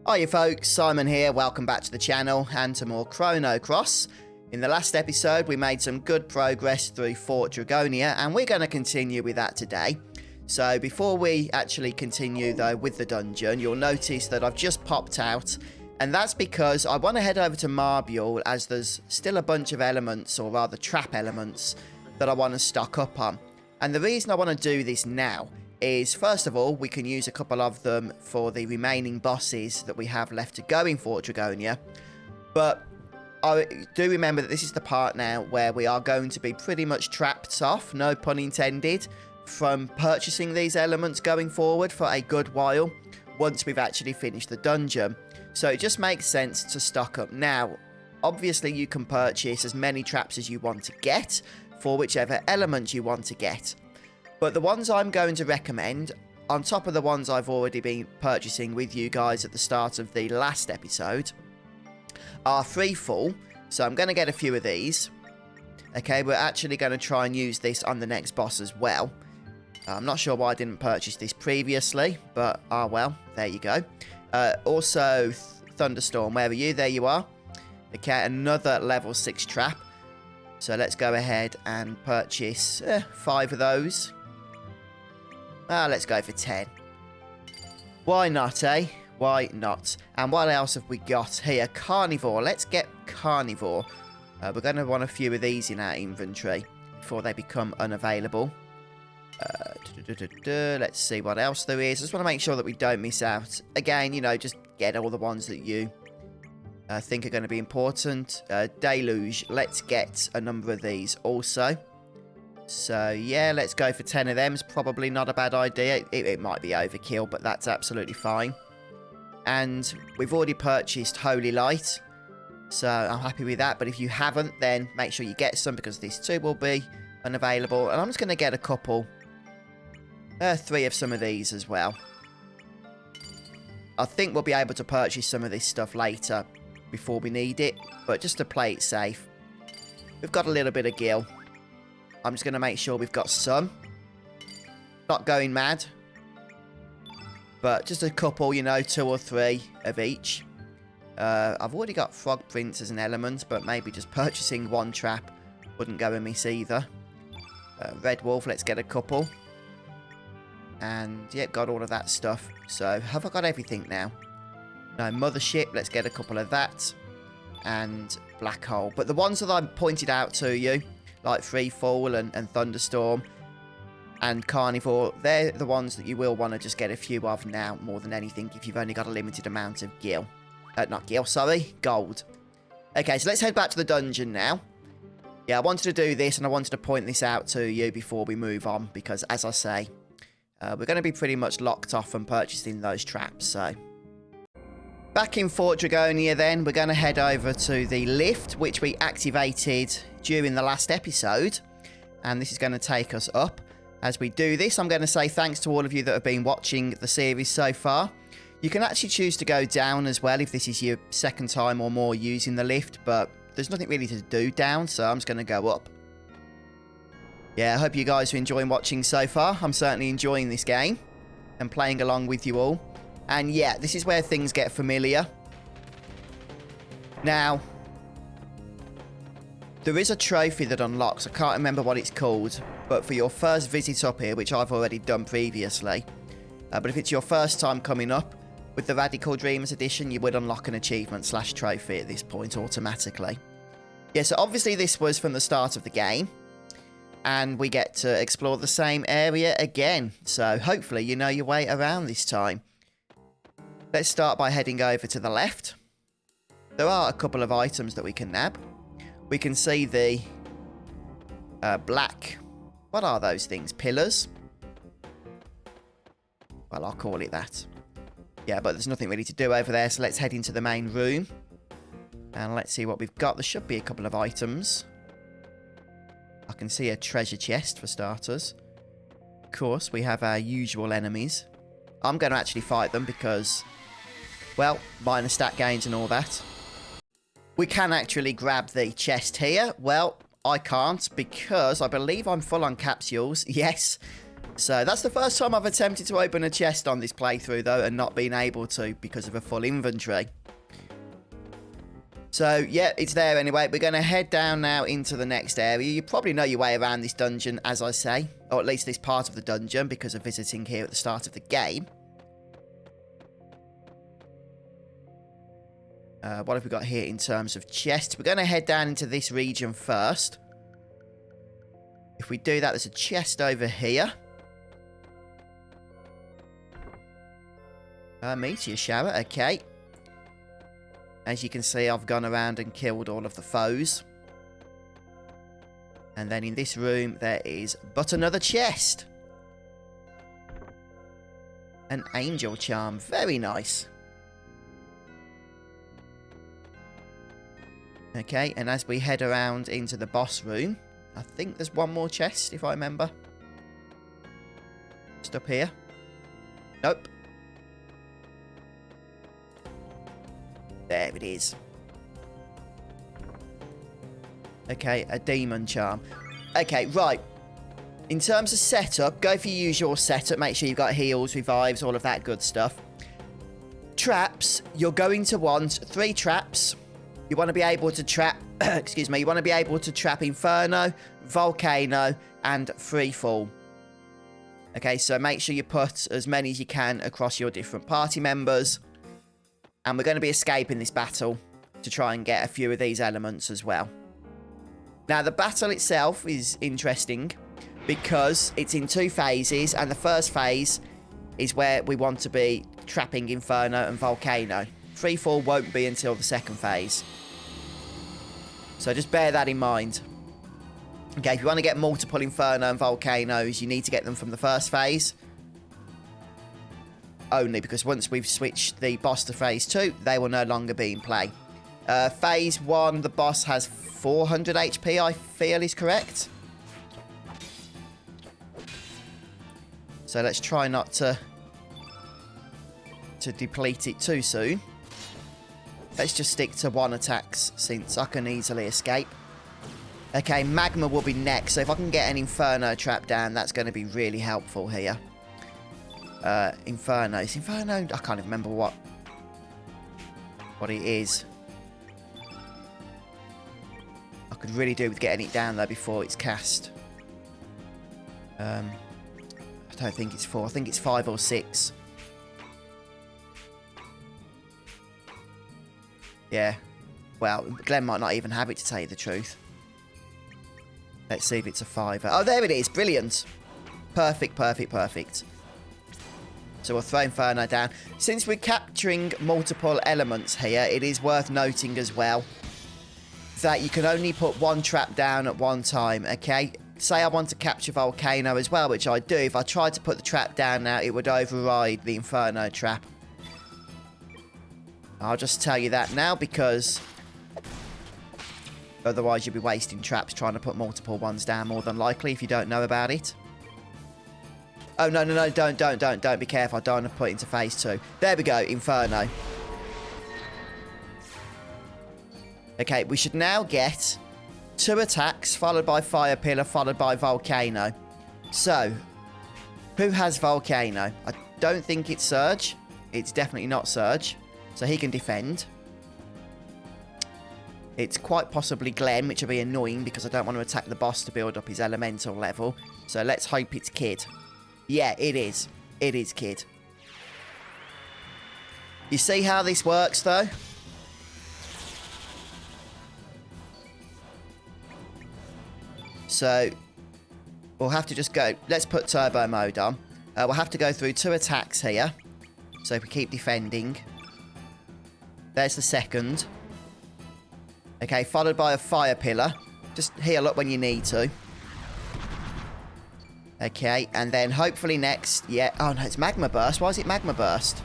Hiya folks, Simon here, welcome back to the channel and to more Chrono Cross. In the last episode we made some good progress through Fort Dragonia and we're going to continue with that today. So before we actually continue though with the dungeon, you'll notice that I've just popped out, and that's because I want to head over to Marbule as there's still a bunch of elements, or rather trap elements, that I want to stock up on. And the reason I want to do this now is, first of all, we can use a couple of them for the remaining bosses that we have left to go in Fort Dragonia. But I do remember that this is the part now where we are going to be pretty much trapped off, no pun intended, from purchasing these elements going forward for a good while once we've actually finished the dungeon. So it just makes sense to stock up now. Obviously you can purchase as many traps as you want to get for whichever element you want to get. But the ones I'm going to recommend, on top of the ones I've already been purchasing with you guys at the start of the last episode, are free full. So I'm going to get a few of these. Okay, we're actually going to try and use this on the next boss as well. I'm not sure why I didn't purchase this previously, but well, there you go. Also, Thunderstorm, where are you? There you are. Okay, another level 6 trap. So let's go ahead and purchase 5 of those. Let's go for 10. Why not, eh? Why not? And what else have we got here? Carnivore. Let's get Carnivore. We're going to want a few of these in our inventory before they become unavailable. Let's see what else there is. I just want to make sure that we don't miss out. Again, you know, just get all the ones that you think are going to be important. Deluge. Let's get a number of these also. So, yeah, let's go for 10 of them. It's probably not a bad idea. It might be overkill, but that's absolutely fine. And we've already purchased Holy Light, so I'm happy with that. But if you haven't, then make sure you get some, because these two will be unavailable. And I'm just going to get a couple, 3 of some of these as well. I think we'll be able to purchase some of this stuff later before we need it, but just to play it safe. We've got a little bit of gil. I'm just going to make sure we've got some. Not going mad. But just a couple, you know, 2 or 3 of each. I've already got Frog Prince as an element, but maybe just purchasing 1 trap wouldn't go amiss either. Red Wolf, let's get a couple. And, yeah, got all of that stuff. So, have I got everything now? No, Mothership, let's get a couple of that. And Black Hole. But the ones that I pointed out to you, like Free Fall and Thunderstorm and Carnivore, they're the ones that you will want to just get a few of now, more than anything, if you've only got a limited amount of gil. Not gil, sorry, gold. Okay, so let's head back to the dungeon now. Yeah, I wanted to do this, and I wanted to point this out to you before we move on, because, as I say, we're going to be pretty much locked off from purchasing those traps, so. Back in Fort Dragonia then, we're going to head over to the lift, which we activated during the last episode. And this is going to take us up. As we do this, I'm going to say thanks to all of you that have been watching the series so far. You can actually choose to go down as well if this is your second time or more using the lift, but there's nothing really to do down, so I'm just going to go up. Yeah, I hope you guys are enjoying watching so far. I'm certainly enjoying this game and playing along with you all. And yeah, this is where things get familiar. Now, there is a trophy that unlocks. I can't remember what it's called. But for your first visit up here, which I've already done previously. But if it's your first time coming up, with the Radical Dreamers edition, you would unlock an achievement / trophy at this point automatically. Yeah, so obviously this was from the start of the game. And we get to explore the same area again. So hopefully you know your way around this time. Let's start by heading over to the left. There are a couple of items that we can nab. We can see the black... What are those things? Pillars? Well, I'll call it that. Yeah, but there's nothing really to do over there, so let's head into the main room. And let's see what we've got. There should be a couple of items. I can see a treasure chest for starters. Of course, we have our usual enemies. I'm going to actually fight them because... well, minor stat gains and all that. We can actually grab the chest here. Well, I can't because I believe I'm full on capsules. Yes, So that's the first time I've attempted to open a chest on this playthrough, though, and not been able to because of a full inventory. So, yeah, it's there anyway. We're going to head down now into the next area. You probably know your way around this dungeon, as I say. Or at least this part of the dungeon, because of visiting here at the start of the game. What have we got here in terms of chests? We're going to head down into this region first. If we do that, there's a chest over here. Meteor shower, okay. As you can see, I've gone around and killed all of the foes. And then in this room, there is but another chest. An angel charm, very nice. Okay, and as we head around into the boss room, I think there's one more chest, if I remember. Just up here. Nope. There it is. Okay, a demon charm. Okay, right. In terms of setup, go for your usual setup. Make sure you've got heals, revives, all of that good stuff. Traps, you're going to want 3 traps. You want to be able to trap, excuse me, you want to be able to trap Inferno, Volcano, and Freefall. Okay, so make sure you put as many as you can across your different party members. And we're going to be escaping this battle to try and get a few of these elements as well. Now, the battle itself is interesting because it's in 2 phases, and the first phase is where we want to be trapping Inferno and Volcano. Freefall won't be until the second phase. So just bear that in mind. Okay, if you want to get multiple Inferno and Volcanoes, you need to get them from the first phase. Only because once we've switched the boss to phase 2, they will no longer be in play. Phase 1, the boss has 400 HP, I feel is correct. So let's try not to deplete it too soon. Let's just stick to 1 attacks since I can easily escape. Okay, Magma will be next, so if I can get an Inferno trap down, that's going to be really helpful here. Inferno. Is Inferno? I can't even remember what it is. I could really do with getting it down though before it's cast. I don't think it's 4. I think it's 5 or 6. Yeah. Well, Glenn might not even have it, to tell you the truth. Let's see if it's a 5. Oh, there it is. Brilliant. Perfect, perfect, perfect. So we'll throw Inferno down. Since we're capturing multiple elements here, it is worth noting as well that you can only put 1 trap down at one time, okay? Say I want to capture Volcano as well, which I do. If I tried to put the trap down now, it would override the Inferno trap. I'll just tell you that now, because otherwise you'll be wasting traps trying to put multiple ones down, more than likely, if you don't know about it. Oh, no, no, no, don't be careful. I don't want to put it into phase 2. There we go, Inferno. Okay, we should now get 2 attacks, followed by Fire Pillar, followed by Volcano. So, who has Volcano? I don't think it's Surge. It's definitely not Surge. So he can defend. It's quite possibly Glenn, which will be annoying because I don't want to attack the boss to build up his elemental level. So let's hope it's Kid. Yeah, it is. It is Kid. You see how this works, though? So, we'll have to just go... Let's put turbo mode on. We'll have to go through 2 attacks here. So, if we keep defending. There's the second. Okay, followed by a Fire Pillar. Just heal up when you need to. Okay, and then hopefully next... Yeah, oh no, it's Magma Burst. Why is it Magma Burst?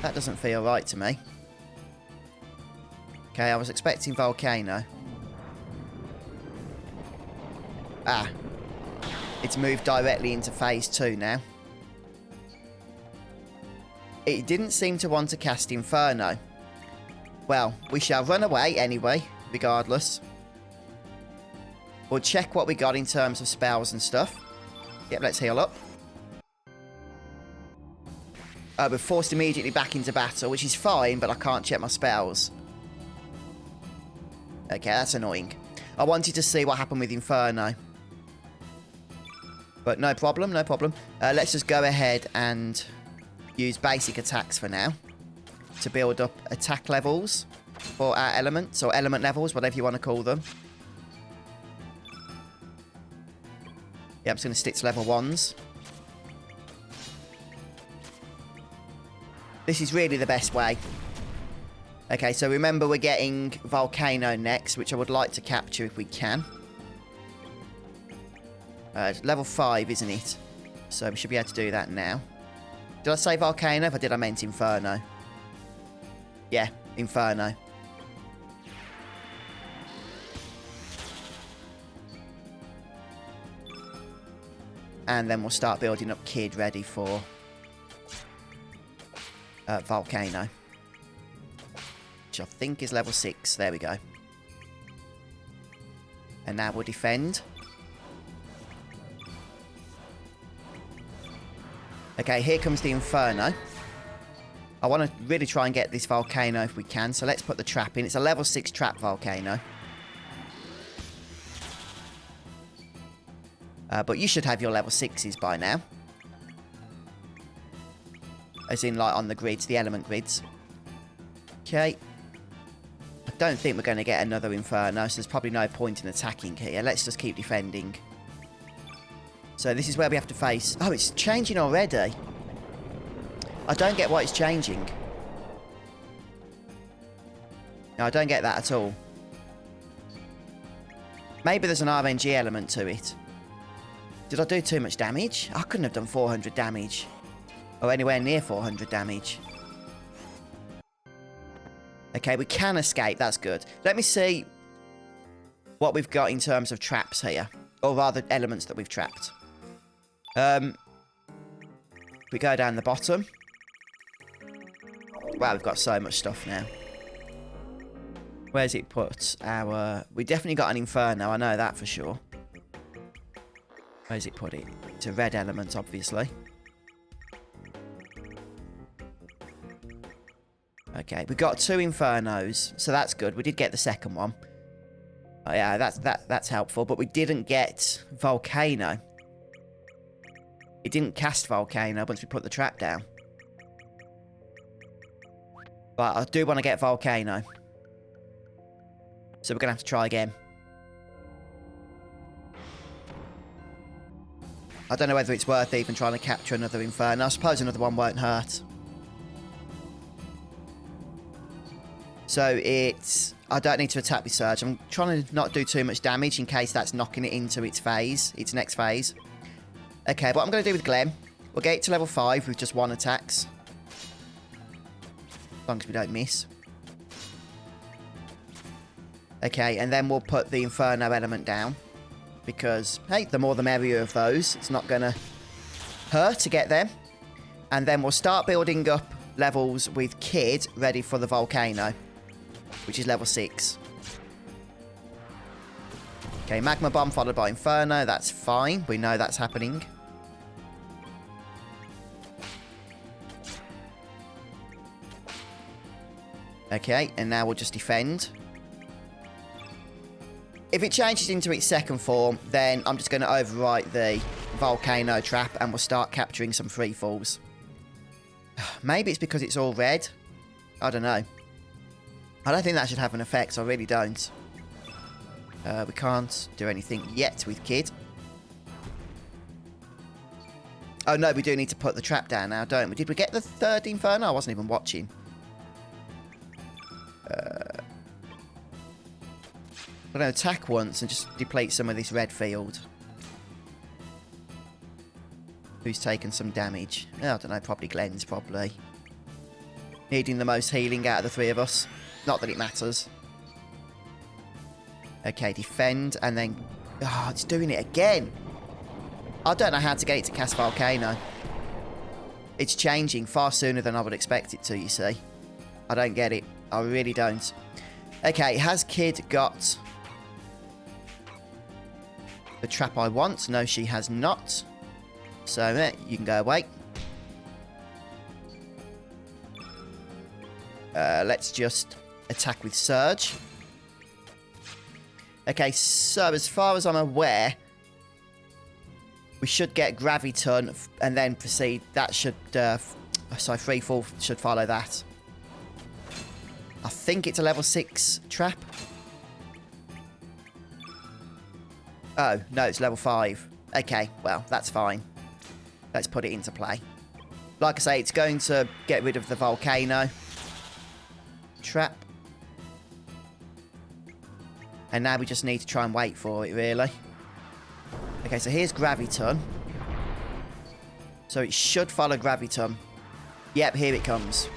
That doesn't feel right to me. Okay, I was expecting Volcano. Ah. It's moved directly into phase 2 now. It didn't seem to want to cast Inferno. Well, we shall run away anyway, regardless. We'll check what we got in terms of spells and stuff. Yep, let's heal up. we're forced immediately back into battle, which is fine, but I can't check my spells. Okay, that's annoying. I wanted to see what happened with Inferno. But no problem, no problem. Let's just go ahead and use basic attacks for now to build up attack levels for our elements, or element levels, whatever you want to call them. Yeah, I'm just going to stick to level 1s. This is really the best way. Okay, so remember we're getting Volcano next, which I would like to capture if we can. Level 5, isn't it? So we should be able to do that now. Did I say Volcano? If I did, I meant Inferno. Yeah, Inferno. And then we'll start building up Kid ready for Volcano. Which I think is level 6. There we go. And now we'll defend. Okay, here comes the Inferno. I want to really try and get this Volcano if we can, so let's put the trap in. It's a level 6 trap Volcano. But you should have your level 6s by now. As in, like, on the grids, the element grids. Okay. I don't think we're going to get another Inferno, so there's probably no point in attacking here. Let's just keep defending. So this is where we have to face... Oh, it's changing already. I don't get why it's changing. No, I don't get that at all. Maybe there's an RNG element to it. Did I do too much damage? I couldn't have done 400 damage. Or anywhere near 400 damage. Okay, we can escape. That's good. Let me see what we've got in terms of traps here. Or rather, elements that we've trapped. We go down the bottom. Wow, we've got so much stuff now. Where's it put? We definitely got an Inferno, I know that for sure. Where's it put it? It's a red element, obviously. Okay, we got 2 Infernos, so that's good. We did get the second one. Oh, yeah, that's helpful, but we didn't get Volcano. It didn't cast Volcano once we put the trap down. But I do want to get Volcano. So we're going to have to try again. I don't know whether it's worth even trying to capture another Inferno. I suppose another one won't hurt. So it's... I don't need to attack with Surge. I'm trying to not do too much damage in case that's knocking it into its phase. Its next phase. Okay, what I'm going to do with Glenn... We'll get it to level 5 with just 1 attacks. As long as we don't miss. Okay, and then we'll put the Inferno element down. Because, hey, the more the merrier of those. It's not going to hurt to get them. And then we'll start building up levels with Kid ready for the Volcano. Which is level 6. Okay, Magma Bomb followed by Inferno. That's fine. We know that's happening. Okay, and now we'll just defend. If it changes into its second form, then I'm just going to overwrite the Volcano trap and we'll start capturing some free falls. Maybe it's because it's all red. I don't know. I don't think that should have an effect. I really don't. We can't do anything yet with Kid. Oh, no, we do need to put the trap down now, don't we? Did we get the third Inferno? I wasn't even watching. I'm going to attack once and just deplete some of this red field. Who's taken some damage? I don't know, probably Glenn's, probably. Needing the most healing out of the 3 of us. Not that it matters. Okay, defend, and then... Oh, it's doing it again! I don't know how to get it to cast Volcano. It's changing far sooner than I would expect it to, you see. I don't get it. I really don't. Okay, has Kid got... the trap I want? No, she has not. So, you can go away. Let's just attack with Surge. Okay, so as far as I'm aware, we should get Graviton and then proceed. That should... sorry, Free Fall should follow that. I think it's a level 6 trap. Oh, no, it's level 5. Okay, well, that's fine. Let's put it into play. Like I say, it's going to get rid of the volcano trap. And now we just need to try and wait for it, really. Okay, so here's Graviton. So it should follow Graviton. Yep, here it comes.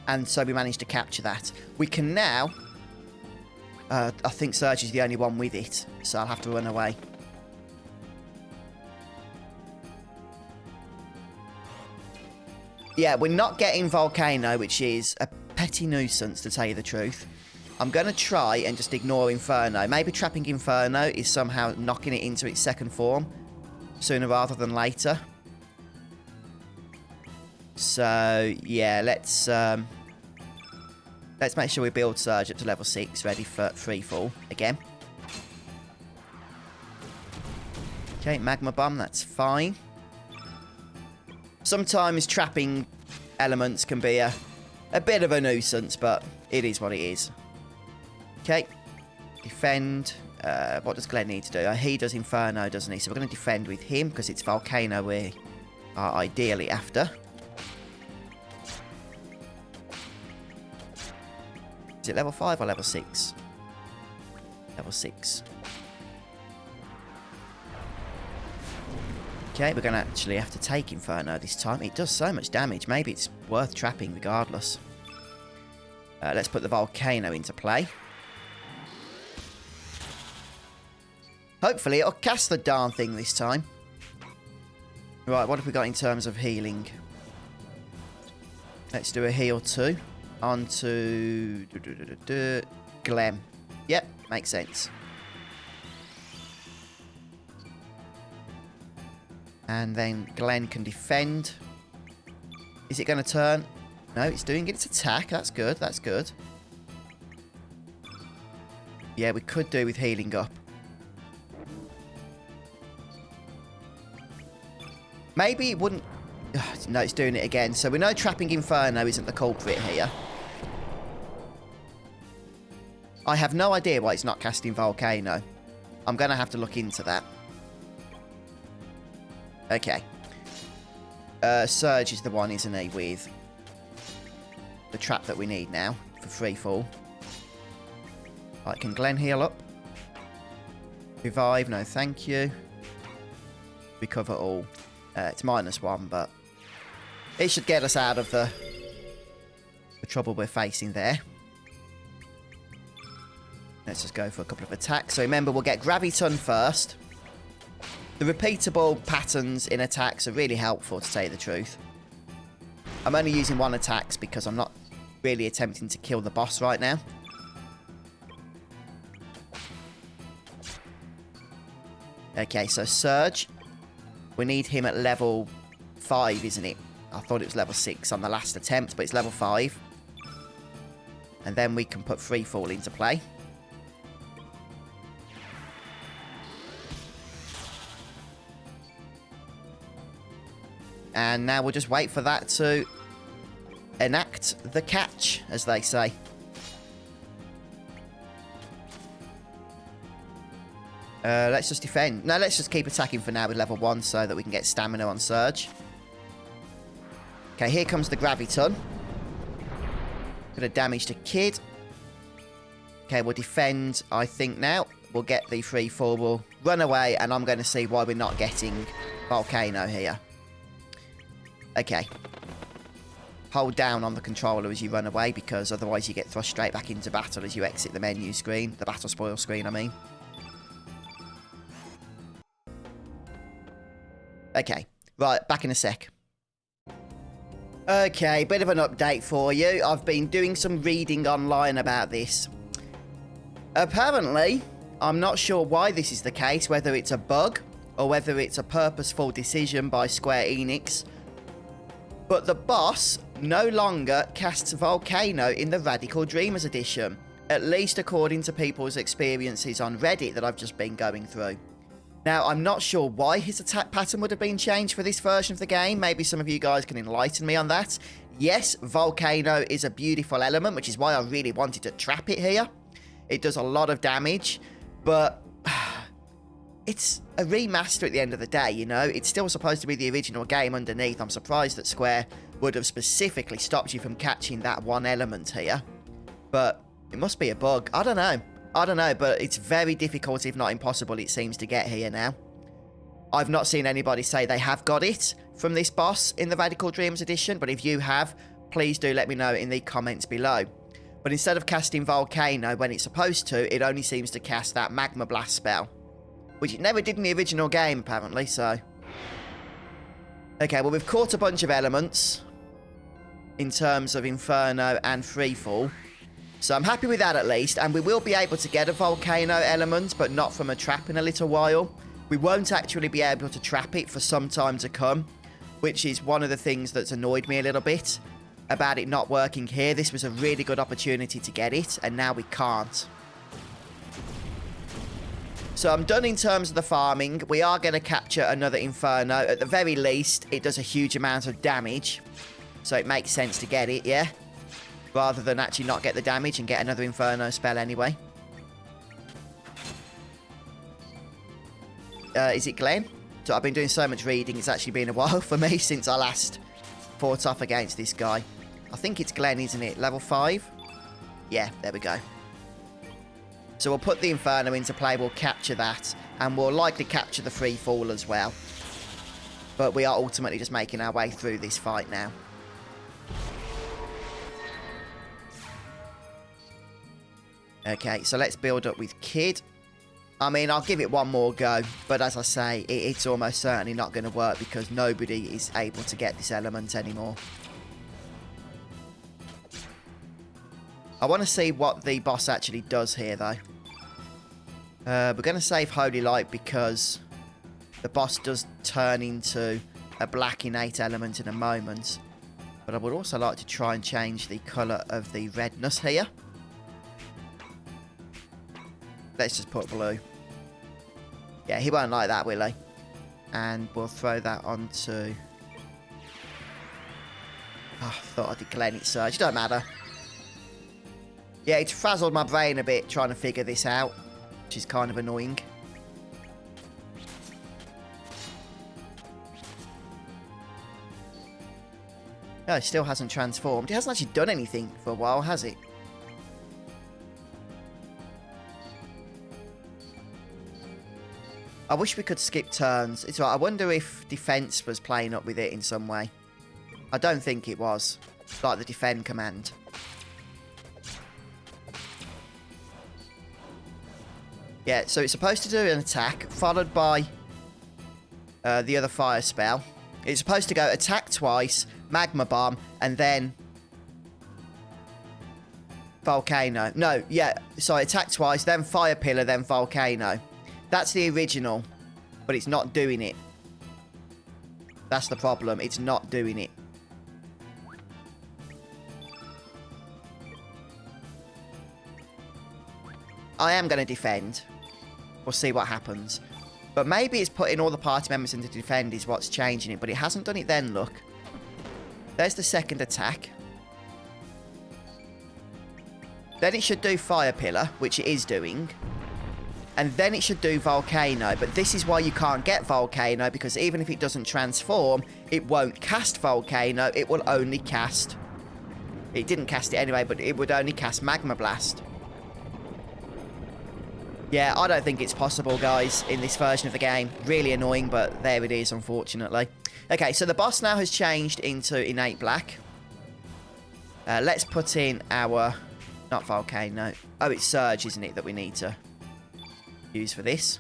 And so we managed to capture that. We can now... I think Surge is the only one with it, so I'll have to run away. Yeah, we're not getting Volcano, which is a petty nuisance, to tell you the truth. I'm going to try and just ignore Inferno. Maybe trapping Inferno is somehow knocking it into its second form sooner rather than later. So, yeah, let's make sure we build Surge up to level 6, ready for Free Fall again. Okay, Magma Bomb, that's fine. Sometimes trapping elements can be a bit of a nuisance, but it is what it is. Okay, defend. What does Glenn need to do? He does Inferno, doesn't he? So we're going to defend with him because it's Volcano we are ideally after. Is it level 5 or level 6? Level 6. Okay, we're going to actually have to take Inferno this time. It does so much damage. Maybe it's worth trapping regardless. Let's put the Volcano into play. Hopefully it'll cast the darn thing this time. Right, what have we got in terms of healing? Let's do a heal 2. On to... Glenn. Yep, makes sense. And then Glenn can defend. Is it going to turn? No, it's doing its attack. That's good, that's good. Yeah, we could do with healing up. Maybe it wouldn't... No, it's doing it again. So we know trapping Inferno isn't the culprit here. I have no idea why it's not casting Volcano. I'm going to have to look into that. Okay. Surge is the one, isn't he, with the trap that we need now for Free Fall. Right, can Glenn heal up? Revive, no thank you. Recover all. It's -1, but it should get us out of the trouble we're facing there. Let's just go for a couple of attacks. So remember, we'll get Graviton first. The repeatable patterns in attacks are really helpful, to tell you the truth. I'm only using 1 attacks because I'm not really attempting to kill the boss right now. Okay, so Surge. We need him at level 5, isn't it? I thought it was level 6 on the last attempt, but it's level 5. And then we can put Free Fall into play. And now we'll just wait for that to enact the catch, as they say. Let's just defend. No, let's just keep attacking for now with level 1 so that we can get stamina on Surge. Okay, here comes the Graviton. Gonna damage the kid. Okay, we'll defend, I think, now. We'll get the Free Fall. We'll run away, and I'm going to see why we're not getting Volcano here. Okay. Hold down on the controller as you run away, because otherwise you get thrust straight back into battle as you exit the menu screen. The battle spoil screen, I mean. Okay. Right, back in a sec. Okay, bit of an update for you. I've been doing some reading online about this. Apparently, I'm not sure why this is the case, whether it's a bug or whether it's a purposeful decision by Square Enix, but the boss no longer casts Volcano in the Radical Dreamers edition, at least according to people's experiences on Reddit that I've just been going through. Now, I'm not sure why his attack pattern would have been changed for this version of the game. Maybe some of you guys can enlighten me on that. Yes, Volcano is a beautiful element, which is why I really wanted to trap it here. It does a lot of damage, but it's a remaster at the end of the day, you know? It's still supposed to be the original game underneath. I'm surprised that Square would have specifically stopped you from catching that one element here. But it must be a bug. I don't know. I don't know, but it's very difficult, if not impossible, it seems, to get here now. I've not seen anybody say they have got it from this boss in the Radical Dreamers edition, but if you have, please do let me know in the comments below. But instead of casting Volcano when it's supposed to, it only seems to cast that Magma Blast spell, which it never did in the original game, apparently, so... Okay, well, we've caught a bunch of elements in terms of Inferno and Freefall. So I'm happy with that at least, and we will be able to get a Volcano element, but not from a trap in a little while. We won't actually be able to trap it for some time to come, which is one of the things that's annoyed me a little bit about it not working here. This was a really good opportunity to get it, and now we can't. So I'm done in terms of the farming. We are going to capture another Inferno. At the very least, it does a huge amount of damage, so it makes sense to get it, yeah? Rather than actually not get the damage and get another Inferno spell anyway. Is it Glenn? So I've been doing so much reading, it's actually been a while for me since I last fought off against this guy. I think it's Glenn, isn't it? Level 5? Yeah, there we go. So we'll put the Inferno into play, we'll capture that, and we'll likely capture the Free Fall as well. But we are ultimately just making our way through this fight now. Okay, so let's build up with Kid. I mean, I'll give it one more go, but as I say, it's almost certainly not going to work because nobody is able to get this element anymore. I want to see what the boss actually does here, though. We're going to save Holy Light because the boss does turn into a black innate element in a moment. But I would also like to try and change the colour of the redness here. Let's just put blue. Yeah, he won't like that, will he? And we'll throw that onto... Oh, I thought I did Glen it Surge. It don't matter. Yeah, it's frazzled my brain a bit trying to figure this out, which is kind of annoying. No, it still hasn't transformed. It hasn't actually done anything for a while, has it? I wish we could skip turns. It's right. I wonder if defense was playing up with it in some way. I don't think it was. It's like the defend command. Yeah, so it's supposed to do an attack, followed by the other fire spell. It's supposed to go attack twice, magma bomb, and then volcano. No, yeah, sorry, attack twice, then fire pillar, then volcano. That's the original, but it's not doing it. That's the problem. It's not doing it. I am going to defend. We'll see what happens. But maybe it's putting all the party members into defend is what's changing it, but it hasn't done it then, look. There's the second attack. Then it should do fire pillar, which it is doing. And then it should do Volcano. But this is why you can't get Volcano, because even if it doesn't transform, it won't cast Volcano. It will only cast... It didn't cast it anyway, but it would only cast Magma Blast. Yeah, I don't think it's possible, guys, in this version of the game. Really annoying, but there it is, unfortunately. Okay, so the boss now has changed into Innate Black. Let's put in our... Not Volcano. Oh, it's Surge, isn't it, that we need to... use for this.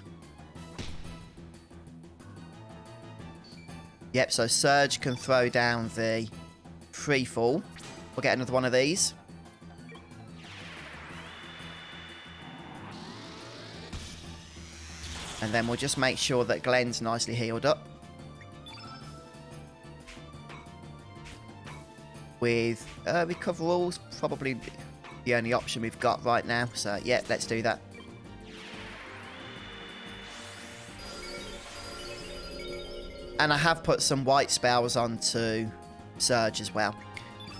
Yep, so Surge can throw down the Free Fall. We'll get another one of these. And then we'll just make sure that Glenn's nicely healed up. with recover all's probably the only option we've got right now. So yeah, let's do that. And I have put some white spells onto Surge as well.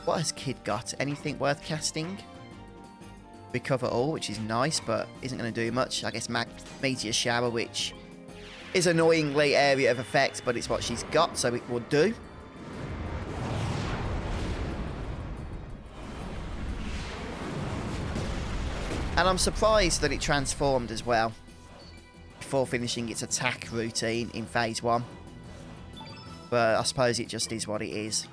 What has Kid got? Anything worth casting? Recover all, which is nice, but isn't going to do much. I guess Meteor Shower, which is annoyingly area of effect, but it's what she's got, so it will do. And I'm surprised that it transformed as well before finishing its attack routine in phase 1. But I suppose it just is what it is.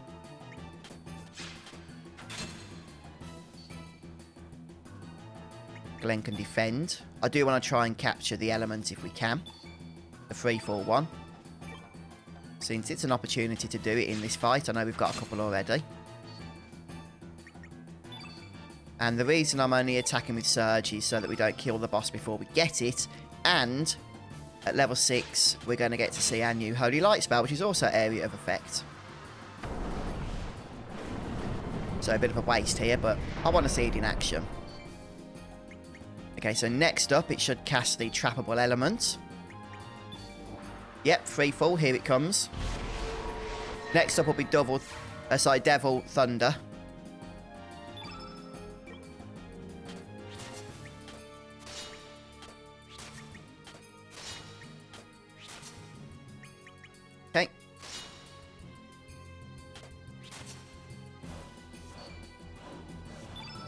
Glenn can defend. I do want to try and capture the element if we can. The 3-4-1. Since it's an opportunity to do it in this fight. I know we've got a couple already. And the reason I'm only attacking with Surge is so that we don't kill the boss before we get it. And at level 6, we're going to get to see our new Holy Light spell, which is also area of effect. So a bit of a waste here, but I want to see it in action. Okay, so next up, it should cast the trappable element. Yep, free fall, here it comes. Next up will be Devil Thunder. Okay.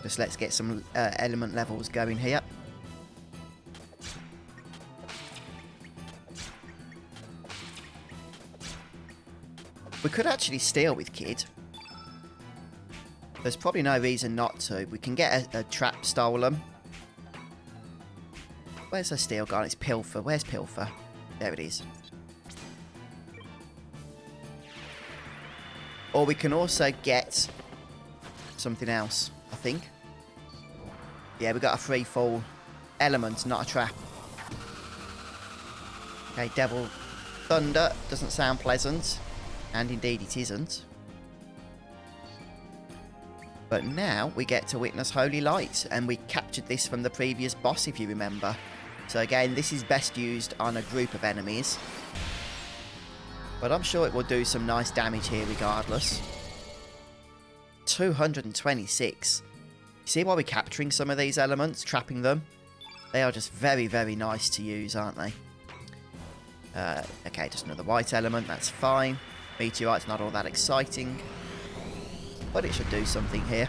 Just let's get some element levels going here. We could actually steal with Kid. There's probably no reason not to. We can get a trap stolen. Where's her steal gone? It's Pilfer. Where's Pilfer? There it is. Or we can also get something else, I think. Yeah, we got a free fall element, not a trap. Okay, Devil Thunder doesn't sound pleasant. And indeed it isn't. But now we get to witness Holy Light. And we captured this from the previous boss, if you remember. So again, this is best used on a group of enemies. But I'm sure it will do some nice damage here regardless. 226. See why we're capturing some of these elements, trapping them? They are just very, very nice to use, aren't they? Okay, just another white element, that's fine. Meteorite's not all that exciting, but it should do something here.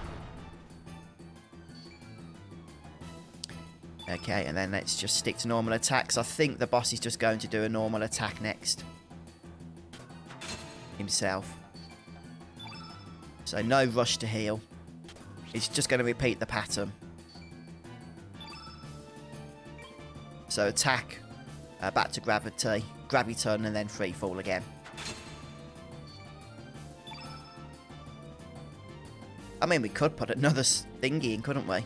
Okay, and then let's just stick to normal attacks. I think the boss is just going to do a normal attack next. Himself. So no rush to heal. It's just going to repeat the pattern. So attack, back to gravity, graviton, and then free fall again. I mean, we could put another thingy in, couldn't we?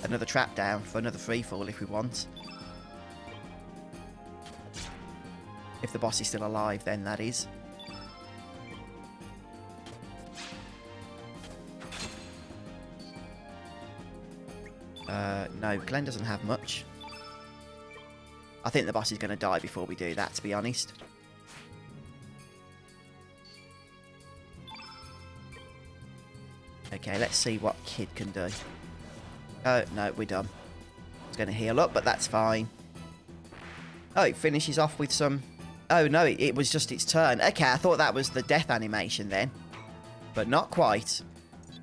Another trap down for another free fall if we want. If the boss is still alive, then that is. No, Glenn doesn't have much. I think the boss is going to die before we do that, to be honest. Okay, let's see what Kid can do. Oh, no, we're done. It's going to heal up, but that's fine. Oh, it finishes off with some... Oh, no, it was just its turn. Okay, I thought that was the death animation then. But not quite.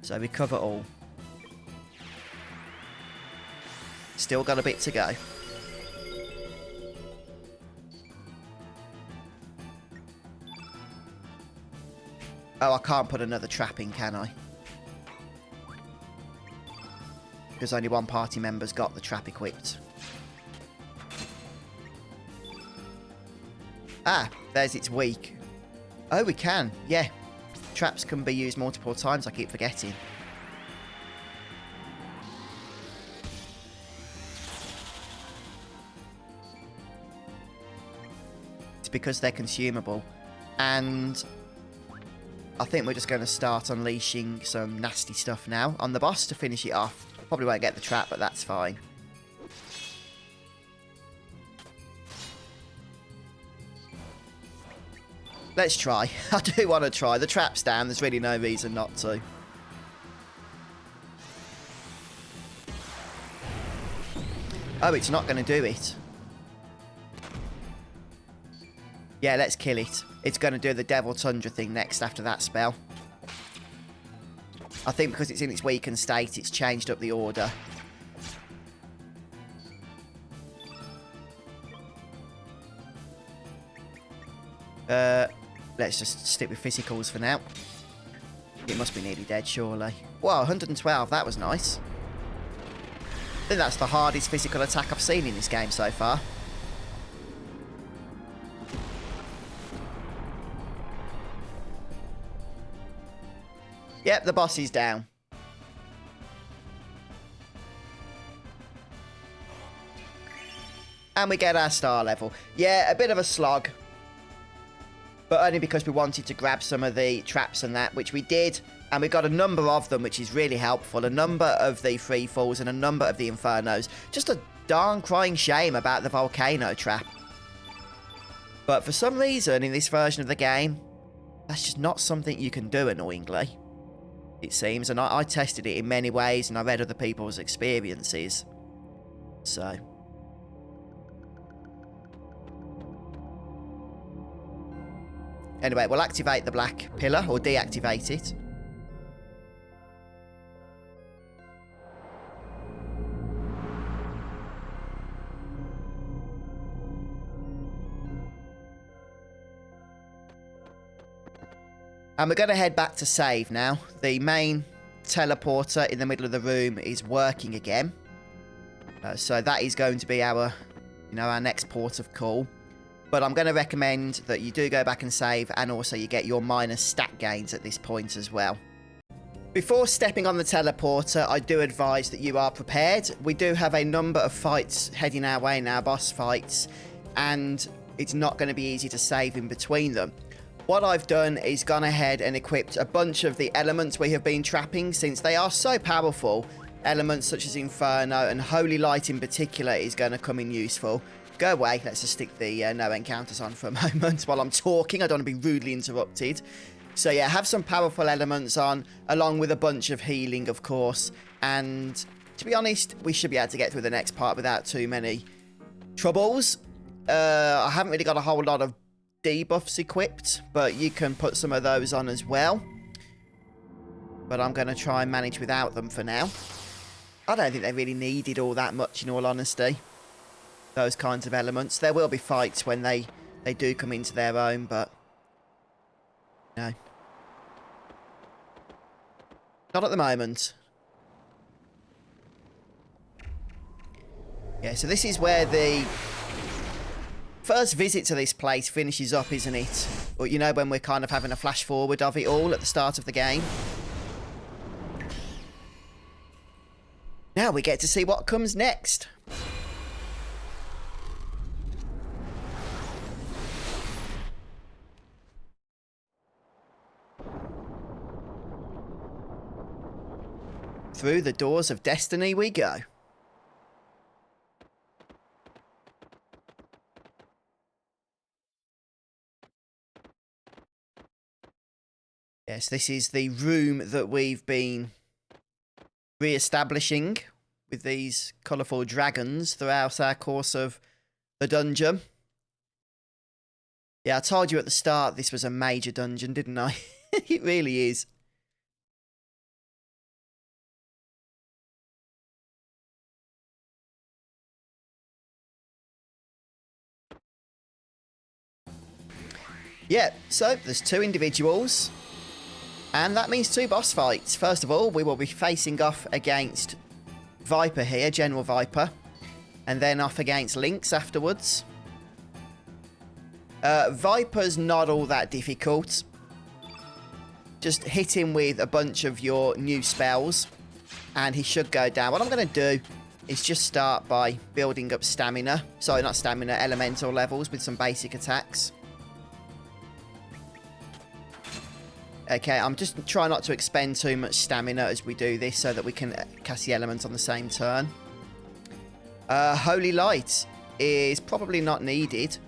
So recover all. Still got a bit to go. Oh, I can't put another trap in, can I? Because only one party member's got the trap equipped. Ah, there's its weak. Oh, we can. Yeah. Traps can be used multiple times, I keep forgetting. It's because they're consumable. And I think we're just going to start unleashing some nasty stuff now on the boss to finish it off. Probably won't get the trap, but that's fine. Let's try. I do want to try. The trap's down. There's really no reason not to. Oh, it's not going to do it. Yeah, let's kill it. It's going to do the Devil Tundra thing next after that spell. I think because it's in its weakened state, it's changed up the order. Let's just stick with physicals for now. It must be nearly dead, surely. Wow, 112. That was nice. I think that's the hardest physical attack I've seen in this game so far. Yep, the boss is down. And we get our star level. Yeah, a bit of a slog. But only because we wanted to grab some of the traps and that, which we did. And we got a number of them, which is really helpful. A number of the free falls and a number of the infernos. Just a darn crying shame about the volcano trap. But for some reason, in this version of the game, that's just not something you can do, annoyingly. It seems. And I tested it in many ways, and I read other people's experiences. So... anyway, we'll activate the black pillar, or deactivate it. And we're going to head back to save now. The main teleporter in the middle of the room is working again. So that is going to be our, our next port of call. But I'm going to recommend that you do go back and save, and also you get your minus stat gains at this point as well. Before stepping on the teleporter, I do advise that you are prepared. We do have a number of fights heading our way now, boss fights, and it's not going to be easy to save in between them. What I've done is gone ahead and equipped a bunch of the elements we have been trapping, since they are so powerful. Elements such as Inferno and Holy Light in particular is going to come in useful. Go away. Let's just stick the no encounters on for a moment while I'm talking. I don't want to be rudely interrupted. So yeah, have some powerful elements on, along with a bunch of healing, of course. And to be honest, we should be able to get through the next part without too many troubles. I haven't really got a whole lot of debuffs equipped, but you can put some of those on as well. But I'm going to try and manage without them for now. I don't think they really needed all that much, in all honesty. Those kinds of elements. There will be fights when they do come into their own, but no. Not at the moment. Yeah, so this is where the first visit to this place finishes up, isn't it? Or, when we're kind of having a flash forward of it all at the start of the game. Now we get to see what comes next. Through the doors of destiny we go. Yes, this is the room that we've been re-establishing with these colourful dragons throughout our course of the dungeon. Yeah, I told you at the start this was a major dungeon, didn't I? It really is. Yeah, so there's 2 individuals, and that means 2 boss fights. First of all, we will be facing off against Viper here, General Viper, and then off against Lynx afterwards. Viper's not all that difficult. Just hit him with a bunch of your new spells, and he should go down. What I'm going to do is just start by building up stamina. Sorry, not stamina, elemental levels with some basic attacks. Okay, I'm just trying not to expend too much stamina as we do this so that we can cast the elements on the same turn. Holy Light is probably not needed.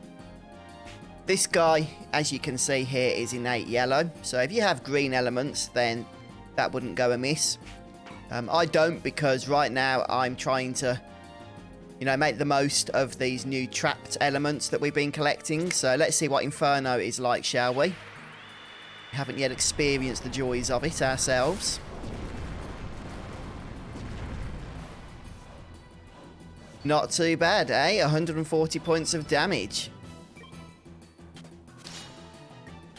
This guy, as you can see here, is innate yellow. So if you have green elements, then that wouldn't go amiss. I don't, because right now I'm trying to, make the most of these new trapped elements that we've been collecting. So let's see what Inferno is like, shall we? We haven't yet experienced the joys of it ourselves. Not too bad, eh? 140 points of damage.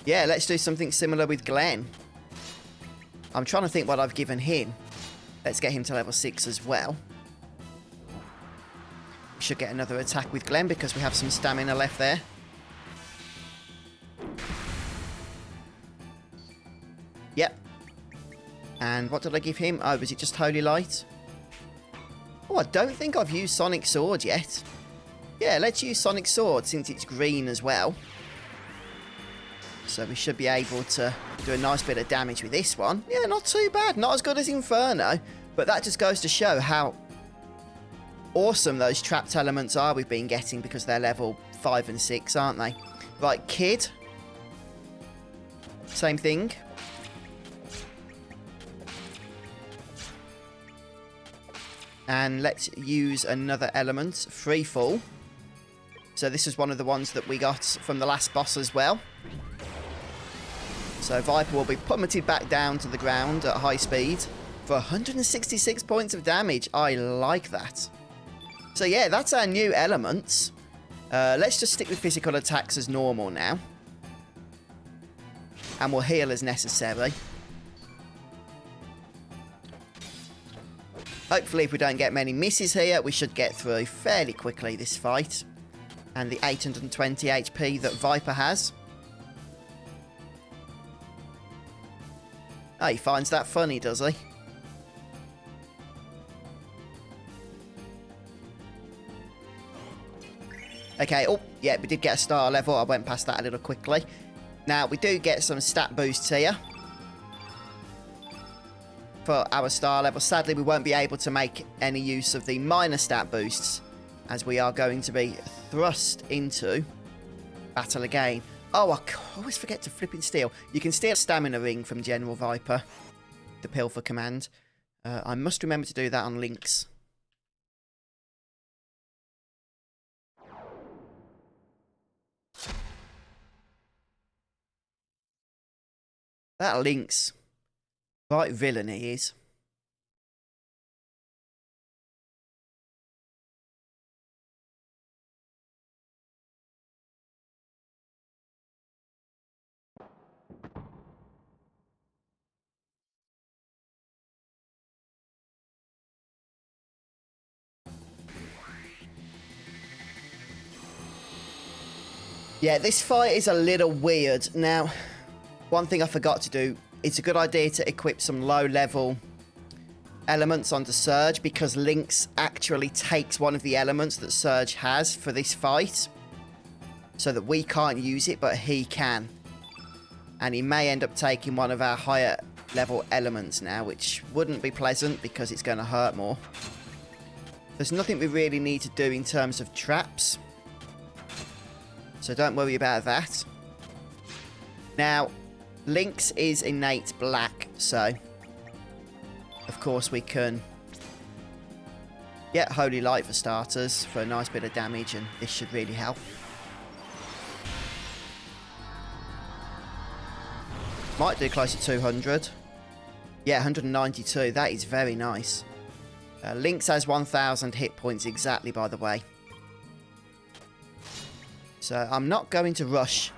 Yeah, let's do something similar with Glenn. I'm trying to think what I've given him. Let's get him to level 6 as well. We should get another attack with Glenn because we have some stamina left there. Yep. And what did I give him? Oh, was it just Holy Light? Oh, I don't think I've used Sonic Sword yet. Yeah, let's use Sonic Sword since it's green as well. So we should be able to do a nice bit of damage with this one. Yeah, not too bad. Not as good as Inferno. But that just goes to show how awesome those trapped elements are we've been getting because they're level 5 and 6, aren't they? Right, Kid. Same thing. And let's use another element, Free Fall. So this is one of the ones that we got from the last boss as well. So Viper will be plummeted back down to the ground at high speed for 166 points of damage. I like that. So yeah, that's our new elements. Let's just stick with physical attacks as normal now. And we'll heal as necessary. Hopefully, if we don't get many misses here, we should get through fairly quickly this fight. And the 820 HP that Viper has. Oh, he finds that funny, does he? Okay, oh, yeah, we did get a star level. I went past that a little quickly. Now, we do get some stat boosts here for our star level. Sadly, we won't be able to make any use of the minor stat boosts as we are going to be thrust into battle again. Oh, I always forget to flip and steal. You can steal a stamina ring from General Viper, the Pilfer command. I must remember to do that on Lynx. That Lynx, right villain he is. Yeah, this fight is a little weird. Now, one thing I forgot to do, it's a good idea to equip some low-level elements onto Surge because Lynx actually takes one of the elements that Surge has for this fight so that we can't use it, but he can. And he may end up taking one of our higher level elements now, which wouldn't be pleasant because it's going to hurt more. There's nothing we really need to do in terms of traps, so don't worry about that. Now, Lynx is innate black, so of course we can get Holy Light for starters for a nice bit of damage, and this should really help. Might do close to 200. Yeah, 192. That is very nice. Lynx has 1,000 hit points exactly, by the way. So I'm not going to rush.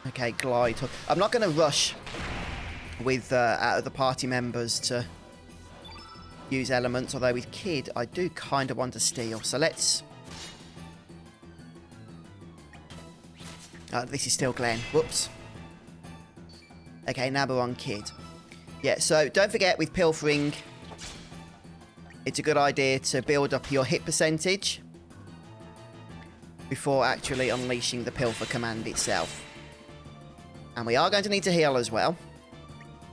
Okay, glide. I'm not going to rush with out of the party members to use elements, although with Kid I do kind of want to steal. So let's... this is still Glenn. Whoops. Okay, now we're on Kid. Yeah, so don't forget with pilfering, it's a good idea to build up your hit percentage before actually unleashing the Pilfer command itself. And we are going to need to heal as well.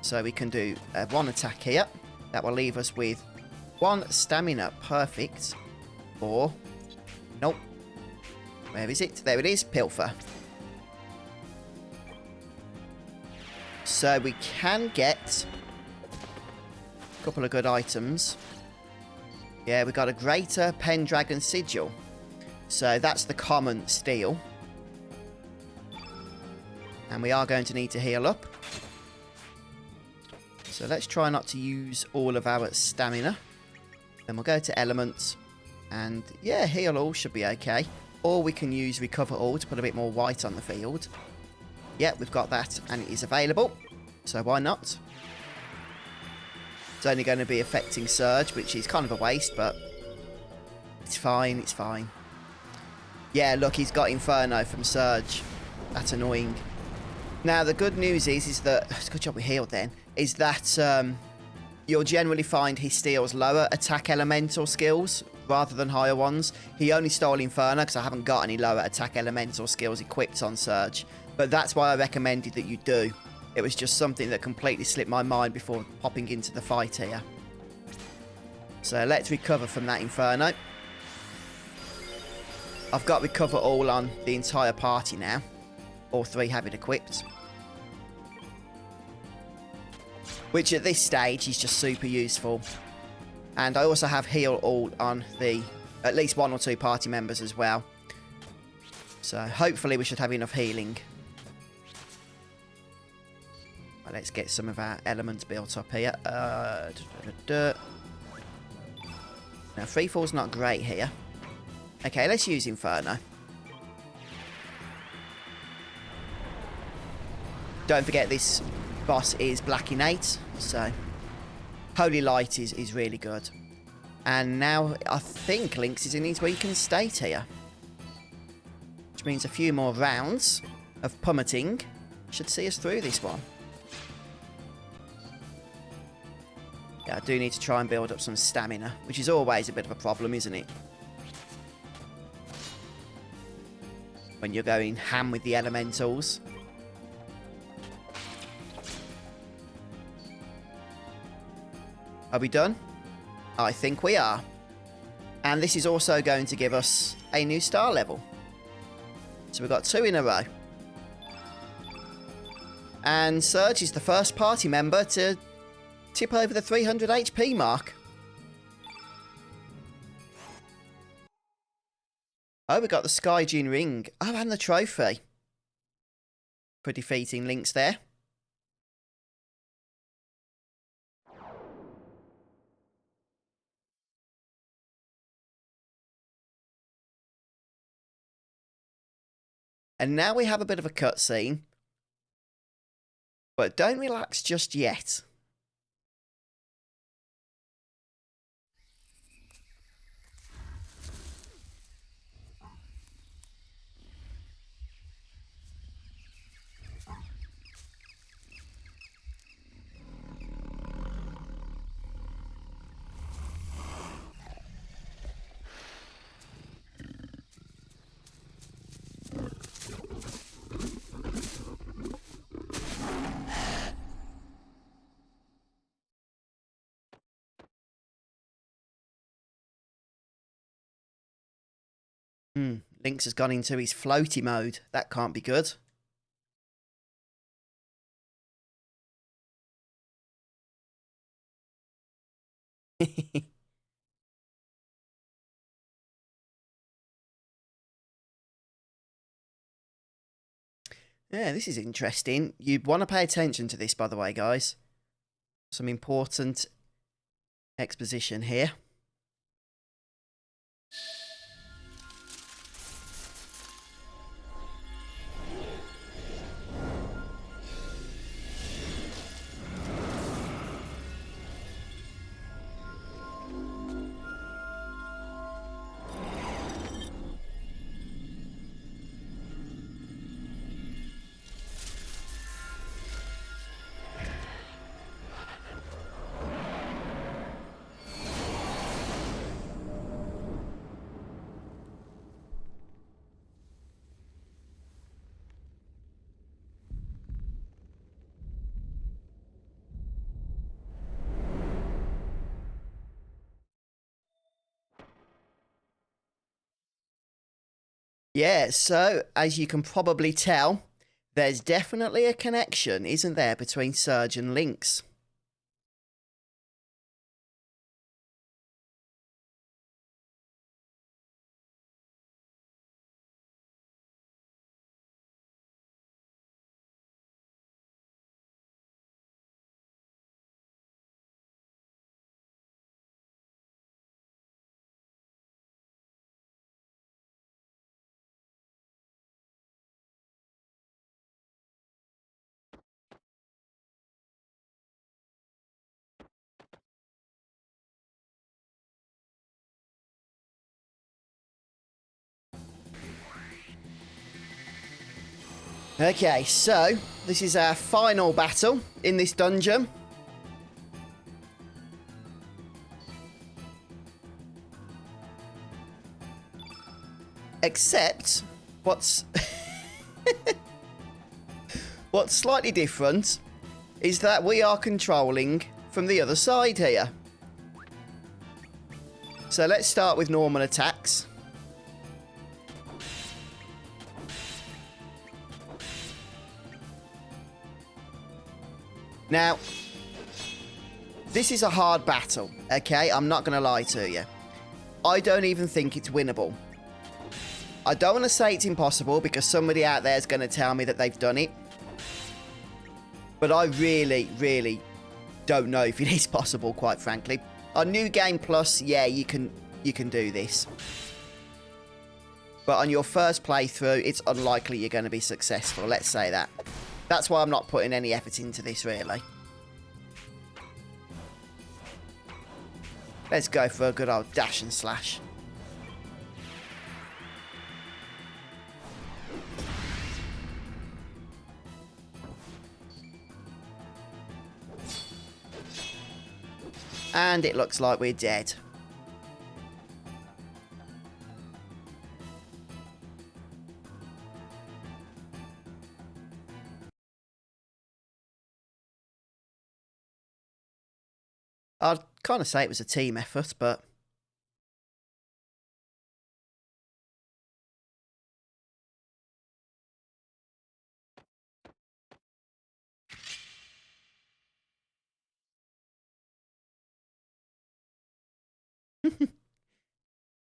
So we can do one attack here. That will leave us with 1 stamina. Perfect. Or, nope. Where is it? There it is. Pilfer. So we can get a couple of good items. Yeah, we got a greater Pendragon Sigil. So that's the common steel. And we are going to need to heal up. So let's try not to use all of our stamina. Then we'll go to elements. And yeah, heal all should be okay. Or we can use recover all to put a bit more white on the field. Yeah, we've got that and it is available. So why not? It's only going to be affecting Surge, which is kind of a waste, but it's fine, it's fine. Yeah, look, he's got Inferno from Surge. That's annoying. Now, the good news is that... It's a good job we healed then. Is that you'll generally find he steals lower attack elemental skills rather than higher ones. He only stole Inferno because I haven't got any lower attack elemental skills equipped on Surge. But that's why I recommended that you do. It was just something that completely slipped my mind before popping into the fight here. So let's recover from that Inferno. I've got recover all on the entire party now. All 3 have it equipped. Which at this stage is just super useful. And I also have heal all on the at least 1 or 2 party members as well. So hopefully we should have enough healing. Well, let's get some of our elements built up here. Now free fall's not great here. Okay, let's use Inferno. Don't forget this boss is Black Innate, so Holy Light is really good. And now I think Lynx is in his weakened state here. Which means a few more rounds of pummeting should see us through this one. Yeah, I do need to try and build up some stamina, which is always a bit of a problem, isn't it? When you're going ham with the elementals. Are we done? I think we are. And this is also going to give us a new star level. So we've got 2 in a row. And Surge is the first party member to tip over the 300 HP mark. Oh, we got the Skyjin ring. Oh, and the trophy. For defeating Lynx there. And now we have a bit of a cutscene. But don't relax just yet. Lynx has gone into his floaty mode. That can't be good. Yeah, this is interesting. You'd want to pay attention to this, by the way, guys. Some important exposition here. Yeah, so as you can probably tell, there's definitely a connection, isn't there, between Surge and Lynx? Okay, so this is our final battle in this dungeon. Except, what's what's slightly different is that we are controlling from the other side here. So let's start with normal attacks. Now, this is a hard battle, okay? I'm not going to lie to you. I don't even think it's winnable. I don't want to say it's impossible because somebody out there is going to tell me that they've done it. But I really, really don't know if it is possible, quite frankly. On New Game Plus, yeah, you can do this. But on your first playthrough, it's unlikely you're going to be successful, let's say that. That's why I'm not putting any effort into this, really. Let's go for a good old dash and slash. And it looks like we're dead. I'd kind of say it was a team effort, but...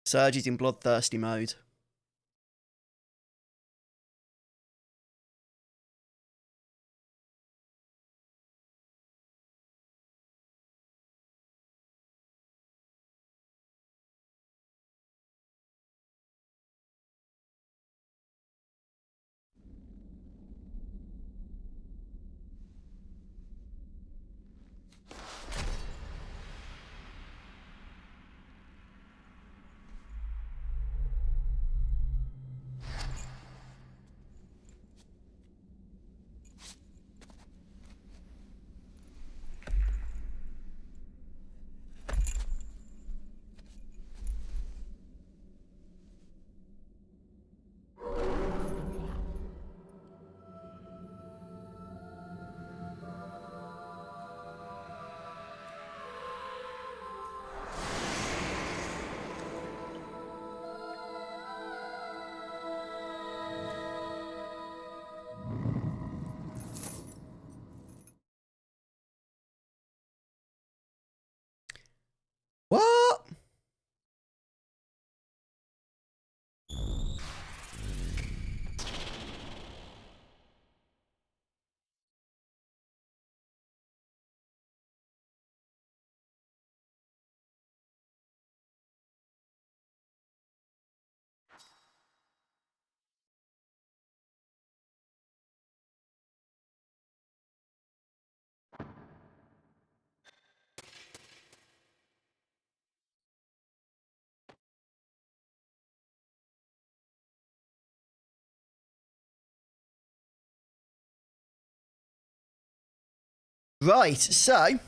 Surge is in bloodthirsty mode. What? Right, so,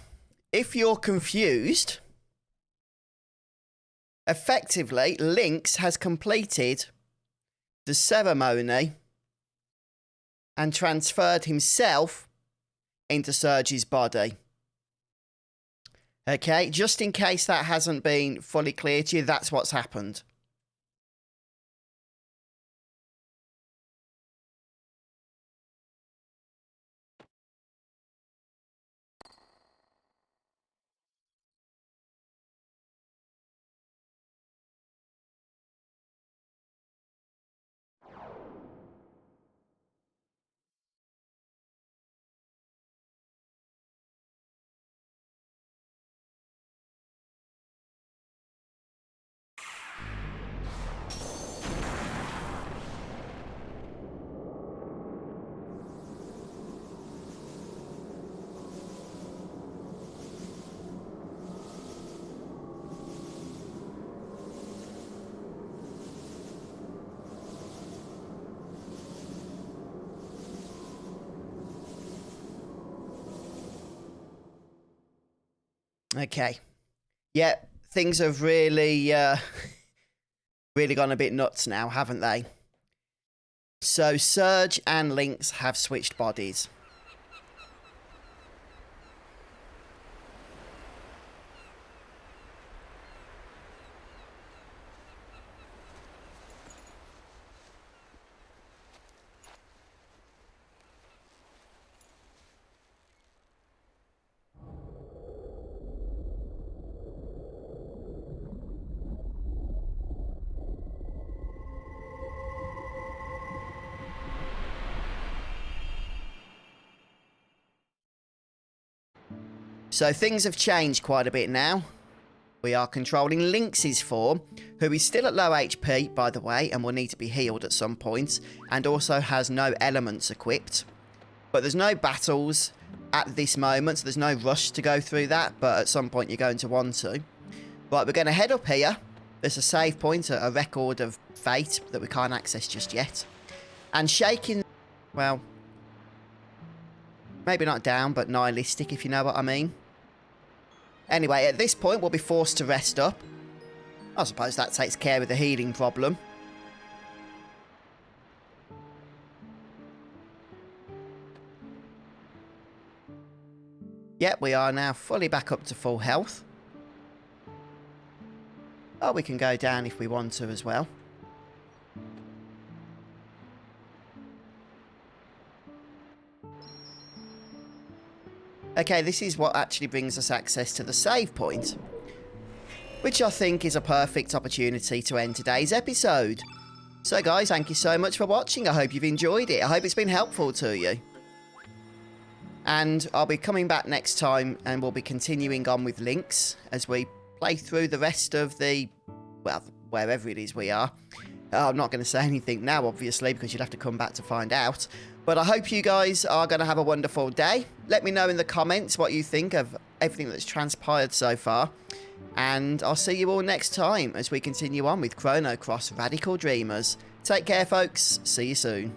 if you're confused, effectively, Lynx has completed the ceremony and transferred himself into Surge's body. Okay, just in case that hasn't been fully clear to you, that's what's happened. Okay. Yeah, things have really, really gone a bit nuts now, haven't they? So Surge and Lynx have switched bodies. So things have changed quite a bit now. We are controlling Lynx's form, who is still at low HP, by the way, and will need to be healed at some point, and also has no elements equipped. But there's no battles at this moment, so there's no rush to go through that, but at some point you're going to want to. Right, we're going to head up here. There's a save point, a record of fate that we can't access just yet. And shaking, well, maybe not down, but nihilistic, if you know what I mean. Anyway, at this point, we'll be forced to rest up. I suppose that takes care of the healing problem. Yep, we are now fully back up to full health. Oh, we can go down if we want to as well. Okay, this is what actually brings us access to the save point, which I think is a perfect opportunity to end today's episode. So guys, thank you so much for watching. I hope you've enjoyed it. I hope it's been helpful to you. And I'll be coming back next time and we'll be continuing on with Lynx as we play through the rest of the, well, wherever it is we are. I'm not going to say anything now, obviously, because you'll have to come back to find out. But I hope you guys are going to have a wonderful day. Let me know in the comments what you think of everything that's transpired so far. And I'll see you all next time as we continue on with Chrono Cross Radical Dreamers. Take care, folks. See you soon.